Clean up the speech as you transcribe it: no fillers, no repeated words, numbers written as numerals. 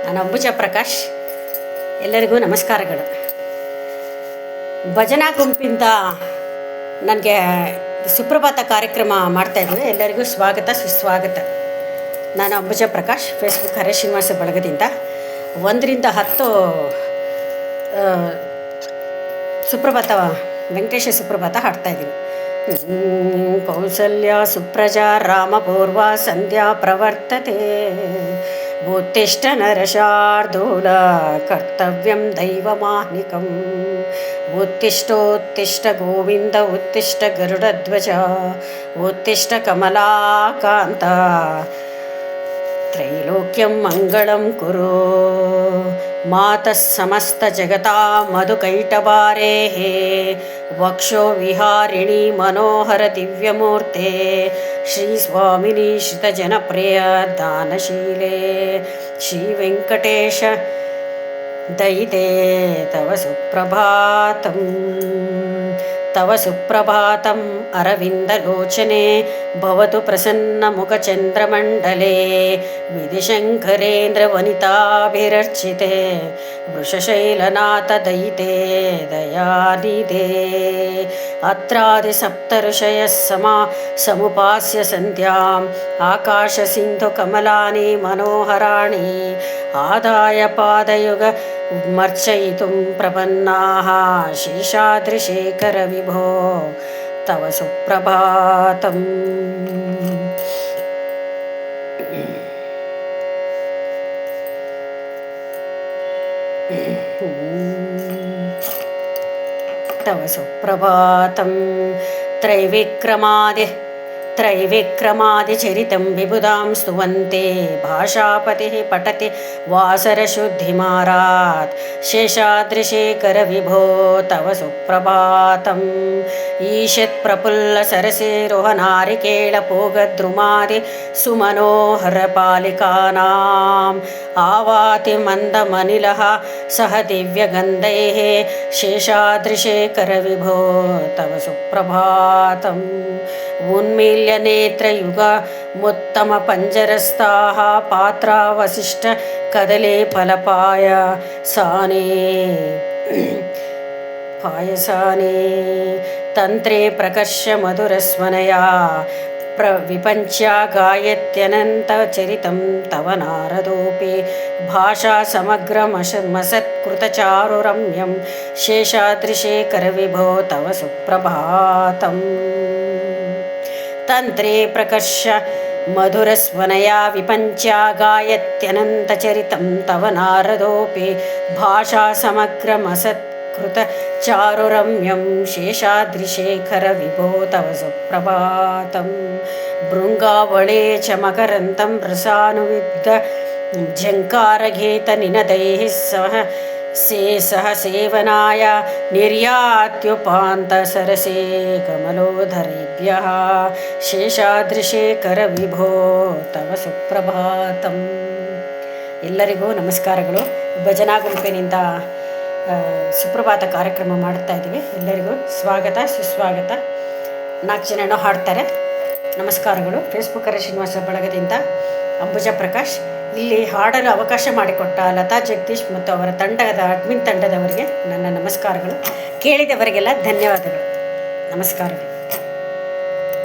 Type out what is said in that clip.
ನಾನು ಅಂಬುಜಾ ಪ್ರಕಾಶ್. ಎಲ್ಲರಿಗೂ ನಮಸ್ಕಾರಗಳು. ಭಜನಾ ಗುಂಪಿಂದ ನನಗೆ ಸುಪ್ರಭಾತ ಕಾರ್ಯಕ್ರಮ ಮಾಡ್ತಾಯಿದ್ವಿ. ಎಲ್ಲರಿಗೂ ಸ್ವಾಗತ ಸುಸ್ವಾಗತ. ನಾನು ಅಂಬುಜಾ ಪ್ರಕಾಶ್, ಫೇಸ್ಬುಕ್ ಹರೇ ಶ್ರೀನಿವಾಸ ಬಳಗದಿಂದ 1 ರಿಂದ 10 ಸುಪ್ರಭಾತ, ವೆಂಕಟೇಶ ಸುಪ್ರಭಾತ ಹಾಡ್ತಾಯಿದ್ದೀನಿ. ಕೌಸಲ್ಯ ಸುಪ್ರಜಾ ರಾಮಪೂರ್ವ ಸಂಧ್ಯಾ ಪ್ರವರ್ತತೆ, ಉತ್ತಿಷ್ಠ ನರಶಾರ್ದೂಲ ಕರ್ತವ್ಯಂ ದೈವಮಾಹ್ನಿಕಂ, ಉತ್ತಿಷ್ಠೋತ್ತಿಷ್ಠ ಗೋವಿಂದ ಉತ್ತಿಷ್ಠ ಗರುಡಧ್ವಜ, ಉತ್ತಿಷ್ಠ ಕಮಲಾಕಾಂತ, ತ್ರೈಲೋಕ್ಯಂ ಮಂಗಳಂ ಕುರು, ಮಾತಃ ಸಮಸ್ತ ಜಗತಾ ಮಧುಕೈಟಭಾರೇಃ, ವಕ್ಷೋ ವಿಹಾರಿಣಿ ಮನೋಹರ ದಿವ್ಯಮೂರ್ತೆ, ಶ್ರೀ ಸ್ವಾಮಿನಿ ಶ್ರಿತ ಜನಪ್ರಿಯ ದಾನಶೀಲೆ, ಶ್ರೀ ವೆಂಕಟೇಶ ದಯಿತೆ ತವ ಸುಪ್ರಭಾತಂ, ತವ ಸುಪ್ರಭಾತಂ ಅರವಿಂದಲೋಚನೆ ಭವತು ಪ್ರಸನ್ನ ಮುಖಚಂದ್ರಮಂಡಲೆ, ವಿಧಿಶಂಕರೇಂದ್ರ ವನಿತಾಭಿರರ್ಚಿತೆ, ವೃಷಶೈಲನಾಥ ದಯಿತೆ ದಯಾನಿಧೇ, ಅತ್ರಾದಿ ಸಪ್ತಋಷಯಃ ಸಮುಪಾಸ್ಯ ಸಂಧ್ಯಾಂ, ಆಕಾಶ ಸಿಂಧು ಕಮಲಾನಿ ಮನೋಹರಾಣಿ, ಆದಾಯ ಪಾದಯುಗ ಮರ್ಚಯಿತುಂ ಪ್ರಪನ್ನಾಃ, ಶೇಷಾದ್ರಿಶೇಖರ ವಿಭೋ ತವ ಸುಪ್ರಭಾತಂ. ತವ ಸುಪ್ರಭಾತಂ ತ್ರೈವಿಕ್ರಮಾದಿಚರಿತಂ ವಿಬುಧಾಂ ಸ್ತುವಂತೆ, ಭಾಷಾಪತಿಃ ಪಠತಿ ವಾಸರಶುದ್ಧಿಮಾರಾತ್, ಶೇಷಾದ್ರಿಶೇಖರ ವಿಭೋ ತವ ಸುಪ್ರಭಾತಂ. ಈಶತ್ ಪ್ರಫುಲ್ಲ ಸರಸೇರೋಹನಾರಿಕೇಳಪೋಗದ್ರುಮಾದಿ ಸುಮನೋಹರ ಪಾಲಿಕಾನಾಂ, ಆವಾತಿ ಮಂದಮನಿಲಃ ಸಹ ದಿವ್ಯಗಂಧೈಃ, ಶೇಷಾದ್ರಿಶೇಖರ ವಿಭೋ ತವ ಸುಪ್ರಭಾತಂ. ಉನ್ಮೀಲ್ಯ ನೇತ್ರಯುಗ ಮುತ್ತಮ ಪಂಜರಸ್ಥಾಃ, ಪಾತ್ರಾವಶಿಷ್ಟ ಕದಲೆ ಫಲಪಾಯಸಾನೇ, ತಂತ್ರೇ ಪ್ರಕರ್ಷ ಮಧುರಸ್ವನಯಾ ವಿಪಂಚ್ಯ ಗಾಯತ್ಯನಂತ ಚರಿತಂ ತವ ನಾರದೋಪಿ, ಭಾಷಾ ಸಮಗ್ರಮಸತ್ಕೃತಚಾರುರಮ್ಯಂ, ಶೇಷಾದ್ರಿಶೇಖರ ವಿಭೋ ತವ ಸುಪ್ರಭಾತಂ. ತಂತ್ರೇ ಪ್ರಕರ್ಷ ಮಧುರಸ್ವನಯಾ ವಿಪಂಚ್ಯ ಗಾಯತ್ಯನಂತಚರಿತಂ ತವ ನಾರದೋಪಿ, ಭಾಷಾ ಸಮಗ್ರಮಸತ್ಕೃತಚಾರುರಮ್ಯಂ, ಶೇಷಾದ್ರಿಶೇಖರ ವಿಭೋ ತವ ಸುಪ್ರಭಾತಂ. ಭೃಂಗಾವಳೇ ಚ ಮಕರಂದಂ ರಸಾನುವಿದ್ಧ ಝಂಕಾರಗೀತ ನಿನದೈಃ ಸಹ ಸೇವನಾಯ, ನಿರ್ಯಾತ್ಯುಪಾಂತ ಸರಸೇ ಕಮಲೋಧರೇಭ್ಯಃ, ಶೇಷಾದ್ರಿಶೇಖರ ವಿಭೋ ತವ ಸುಪ್ರಭಾತಂ. ಎಲ್ಲರಿಗೂ ನಮಸ್ಕಾರಗಳು. ಭಜನಾ ಗುಂಪಿನಿಂದ ಸುಪ್ರಭಾತ ಕಾರ್ಯಕ್ರಮ ಮಾಡ್ತಾ ಇದ್ದೀವಿ. ಎಲ್ಲರಿಗೂ ಸ್ವಾಗತ ಸುಸ್ವಾಗತ. 4 ಜನನೂ ಹಾಡ್ತಾರೆ. ನಮಸ್ಕಾರಗಳು. ಫೇಸ್ಬುಕ್ ಹರೇ ಶ್ರೀನಿವಾಸ ಬಳಗದಿಂದ ಅಂಬುಜಾ ಪ್ರಕಾಶ್. ಇಲ್ಲಿ ಹಾಡಲು ಅವಕಾಶ ಮಾಡಿಕೊಟ್ಟ ಲತಾ ಜಗದೀಶ್ ಮತ್ತು ಅವರ ತಂಡದ ಅಡ್ಮಿನ್ ತಂಡದವರಿಗೆ ನನ್ನ ನಮಸ್ಕಾರಗಳು. ಕೇಳಿದವರಿಗೆಲ್ಲ ಧನ್ಯವಾದಗಳು. ನಮಸ್ಕಾರಗಳು.